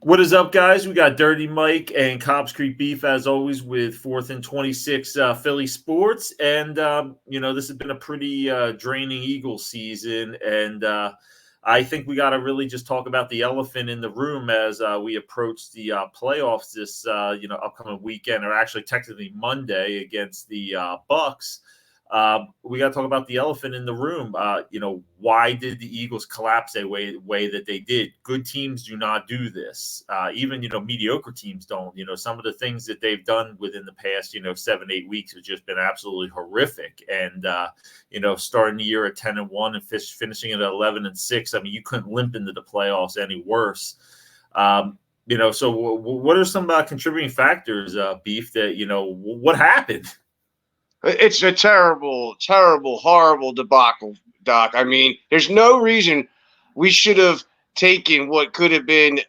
What is up, guys? We got Dirty Mike and Cobbs Creek Beef, as always, with 4th and 26 Philly Sports. And, this has been a pretty draining Eagles season. And I think we got to really just talk about the elephant in the room as we approach the playoffs this, upcoming weekend, or actually technically Monday against the Bucks. We got to talk about the elephant in the room. Why did the Eagles collapse the way that they did? Good teams do not do this. Even mediocre teams don't. Some of the things that they've done within the past 7-8 weeks have just been absolutely horrific. And starting the year at 10-1 and finishing at 11-6. I mean, you couldn't limp into the playoffs any worse. So what are some contributing factors, Beef? That what happened? It's a terrible, terrible, horrible debacle, Doc. I mean, there's no reason we should have taken what could have been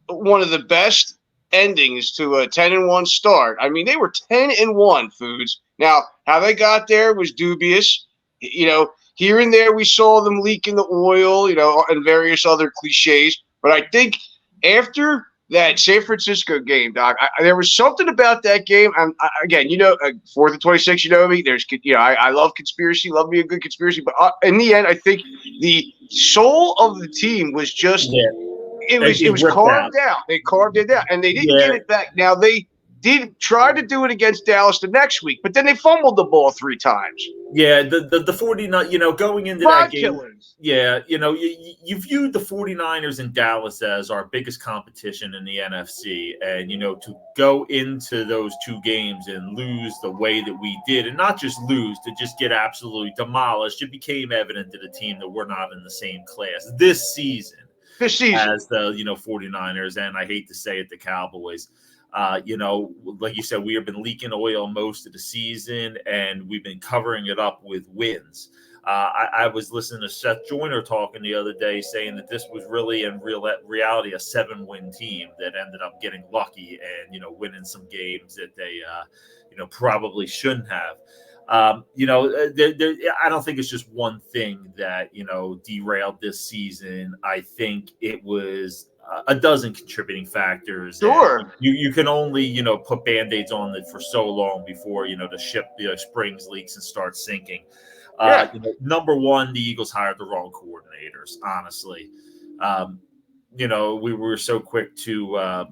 one of the best endings to a 10-1 start. I mean, they were 10-1, Foods. Now, how they got there was dubious. Here and there we saw them leaking the oil, and various other cliches. But I think after that San Francisco game, Doc, there was something about that game. Again, 4th and 26, me. I love conspiracy, love me a good conspiracy. But in the end, I think the soul of the team was just it was carved out. They carved it out, and they didn't get it back. Now they did try to do it against Dallas the next week, but then they fumbled the ball 3 times. Yeah, the 49, going into that game. Killers. Yeah, you viewed the 49ers in Dallas as our biggest competition in the NFC. And, to go into those 2 games and lose the way that we did, and not just lose, to just get absolutely demolished, it became evident to the team that we're not in the same class this season as the, 49ers. And I hate to say it, the Cowboys. Like you said, we have been leaking oil most of the season, and we've been covering it up with wins. I was listening to Seth Joyner talking the other day, saying that this was really, in reality, a 7-win team that ended up getting lucky and, winning some games that they, probably shouldn't have. I don't think it's just one thing that, derailed this season. I think it was a dozen contributing factors. Sure. You can only, put Band-Aids on it for so long before, the ship springs, leaks, and starts sinking. Number one, the Eagles hired the wrong coordinators, honestly. We were so quick to,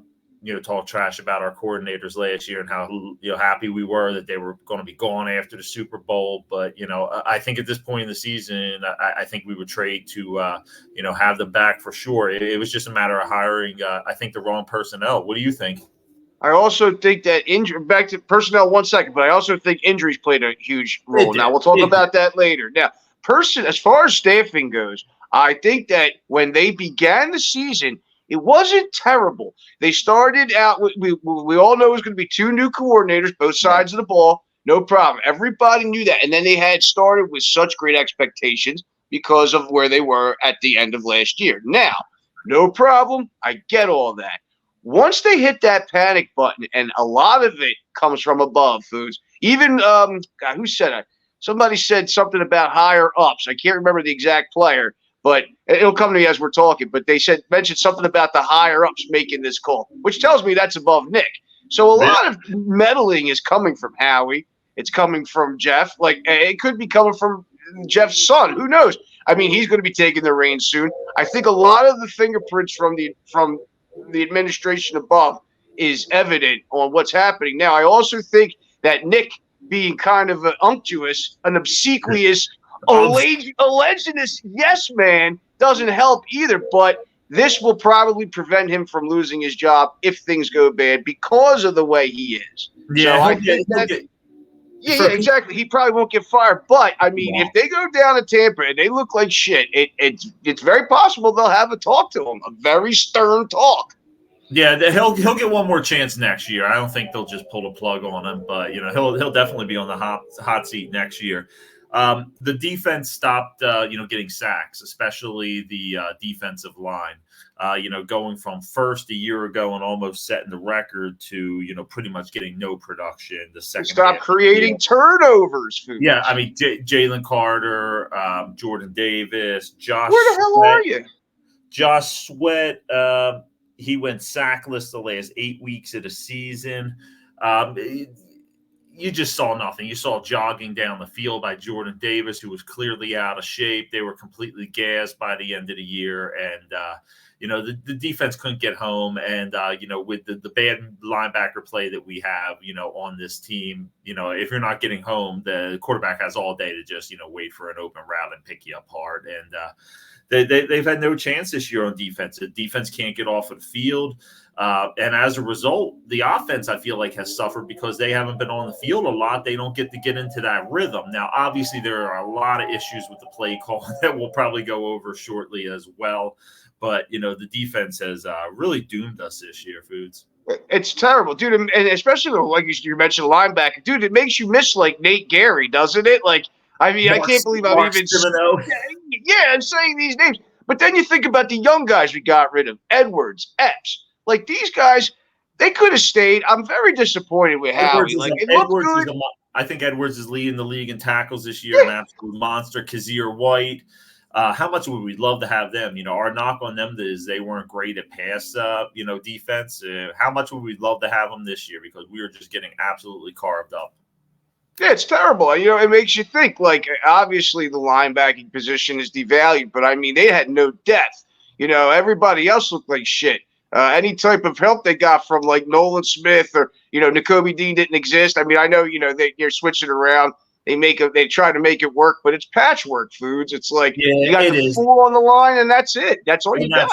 talk trash about our coordinators last year and how, happy we were that they were going to be gone after the Super Bowl. But, I think at this point in the season, I think we would trade to, have them back for sure. It was just a matter of hiring, I think, the wrong personnel. What do you think? I also think that back to personnel 1 second, but I also think injuries played a huge role. Now, we'll talk about that later. Now, as far as staffing goes, I think that when they began the season, it wasn't terrible. They started out we all know it was going to be 2 new coordinators, both sides of the ball. No problem. Everybody knew that. And then they had started with such great expectations because of where they were at the end of last year. Now, no problem. I get all that. Once they hit that panic button, and a lot of it comes from above, Foods. Even who said it? Somebody said something about higher ups. I can't remember the exact player, but it'll come to me as we're talking. But they mentioned something about the higher ups making this call, which tells me that's above Nick. So a lot of meddling is coming from Howie. It's coming from Jeff. Like, it could be coming from Jeff's son. Who knows? I mean, he's going to be taking the reins soon. I think a lot of the fingerprints from the administration above is evident on what's happening now. I also think that Nick being kind of unctuous, an obsequious, allegedness yes man doesn't help either. But this will probably prevent him from losing his job if things go bad because of the way he is. Yeah, so I think that. Yeah, exactly. He probably won't get fired. But, I mean, if they go down to Tampa and they look like shit, it's very possible they'll have a talk to him, a very stern talk. Yeah, he'll get one more chance next year. I don't think they'll just pull the plug on him, but, he'll definitely be on the hot seat next year. The defense stopped, getting sacks, especially the defensive line. Going from first a year ago and almost setting the record to, pretty much getting no production. The second stop creating turnovers. Foods. Yeah, I mean, Jalen Carter, Jordan Davis, Josh. Where the hell are you? Josh Sweat. He went sackless the last 8 weeks of the season. You just saw nothing. You saw jogging down the field by Jordan Davis, who was clearly out of shape. They were completely gassed by the end of the year. And, the defense couldn't get home. And, with the bad linebacker play that we have, on this team, if you're not getting home, the quarterback has all day to just, wait for an open route and pick you apart. And they've had no chance this year on defense. The defense can't get off of the field. And as a result, the offense, I feel like, has suffered because they haven't been on the field a lot. They don't get to get into that rhythm. Now, obviously, there are a lot of issues with the play call that we'll probably go over shortly as well. But, the defense has really doomed us this year, Foods. It's terrible, dude. And especially, like you mentioned, linebacker. Dude, it makes you miss, like, Nate Gary, doesn't it? Like, I mean, I can't believe I'm even I'm saying these names. But then you think about the young guys we got rid of, Edwards, Epps. Like, these guys, they could have stayed. I'm very disappointed with Howie. Like, it looked good. I think Edwards is leading the league in tackles this year, an absolute monster. Kazir White. How much would we love to have them? Our knock on them is they weren't great at pass, defense. How much would we love to have them this year? Because we were just getting absolutely carved up. Yeah, it's terrible. It makes you think, like, obviously the linebacking position is devalued, but, I mean, they had no depth. Everybody else looked like shit. Any type of help they got from, like, Nolan Smith or, Nakobe Dean didn't exist. I mean, I know, they're switching around. They try to make it work, but it's patchwork, Foods. It's like you got the 4 on the line, and that's it. That's all you got.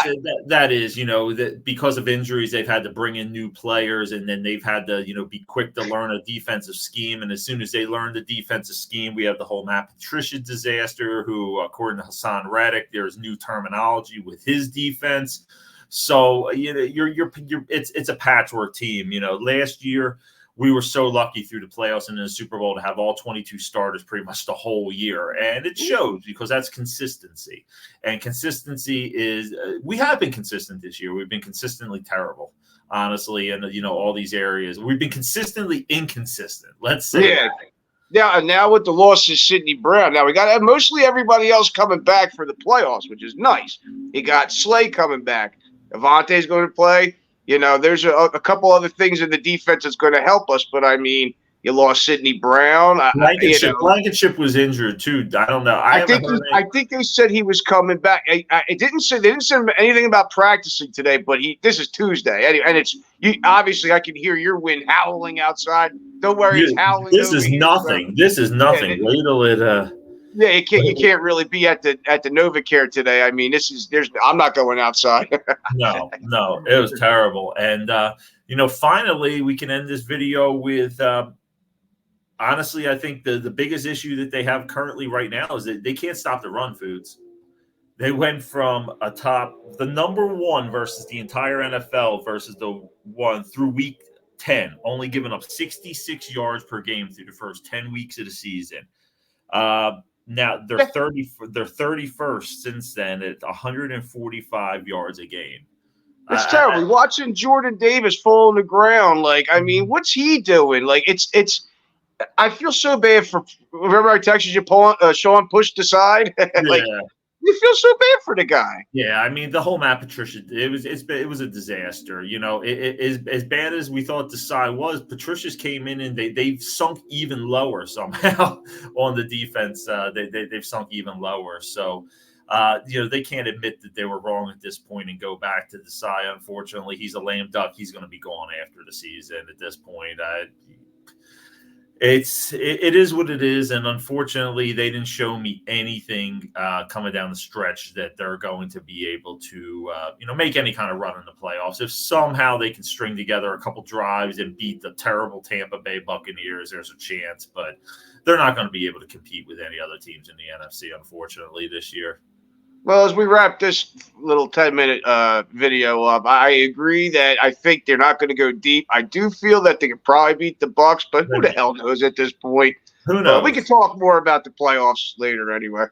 That is, that because of injuries, they've had to bring in new players, and then they've had to, be quick to learn a defensive scheme. And as soon as they learn the defensive scheme, we have the whole Matt Patricia disaster. Who, according to Hassan Reddick, there's new terminology with his defense. So it's a patchwork team. Last year, we were so lucky through the playoffs and in the Super Bowl to have all 22 starters pretty much the whole year. And it shows because that's consistency. And consistency is we have been consistent this year. We've been consistently terrible, honestly, in, all these areas. We've been consistently inconsistent, let's say. Yeah. Now with the loss of Sidney Brown, now we got mostly everybody else coming back for the playoffs, which is nice. You got Slay coming back. Avante's going to play. There's a couple other things in the defense that's going to help us, but I mean, you lost Sidney Brown. Blankenship was injured too. I don't know. I think they said he was coming back. They didn't say anything about practicing today, but this is Tuesday, and it's you. Obviously, I can hear your wind howling outside. Don't worry, it's howling. This is nothing. This is nothing. Wait till it. Yeah, you can't really be at the NovaCare today. I mean, I'm not going outside. No, it was terrible. And finally we can end this video with honestly, I think the biggest issue that they have currently right now is that they can't stop the run, Foods. They went from the number 1 versus the entire NFL versus the 1 through week 10, only giving up 66 yards per game through the first 10 weeks of the season. Now they're 31st since then at 145 yards a game. It's terrible. Watching Jordan Davis fall on the ground, like, I mean, what's he doing? Like, it's. I feel so bad for. Remember, I texted you, Sean pushed aside. Like, you feel so bad for the guy. Yeah, I mean, the whole Matt Patricia, it was a disaster. As bad as we thought Desai was, Patricia's came in and they've sunk even lower somehow on the defense. They've sunk even lower. So, they can't admit that they were wrong at this point and go back to Desai. Unfortunately, he's a lame duck. He's going to be gone after the season at this point. It is what it is, and unfortunately, they didn't show me anything coming down the stretch that they're going to be able to, make any kind of run in the playoffs. If somehow they can string together a couple drives and beat the terrible Tampa Bay Buccaneers, there's a chance, but they're not going to be able to compete with any other teams in the NFC, unfortunately, this year. Well, as we wrap this little 10-minute video up, I agree that I think they're not going to go deep. I do feel that they could probably beat the Bucs, but who the hell knows at this point? Who knows? We can talk more about the playoffs later anyway.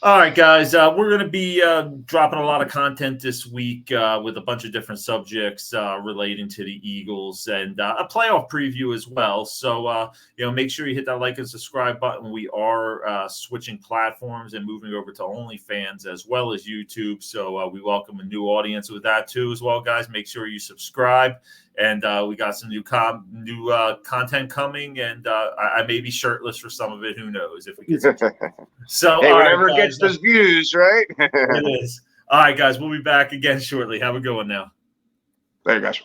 All right, guys, we're going to be dropping a lot of content this week with a bunch of different subjects relating to the Eagles and a playoff preview as well. So, make sure you hit that like and subscribe button. We are switching platforms and moving over to OnlyFans as well as YouTube. So we welcome a new audience with that too as well, guys. Make sure you subscribe. And we got some new content coming, and I may be shirtless for some of it. Who knows if we get so? Hey, whatever gets those views, right? It is. All right, guys. We'll be back again shortly. Have a good one now. There you guys.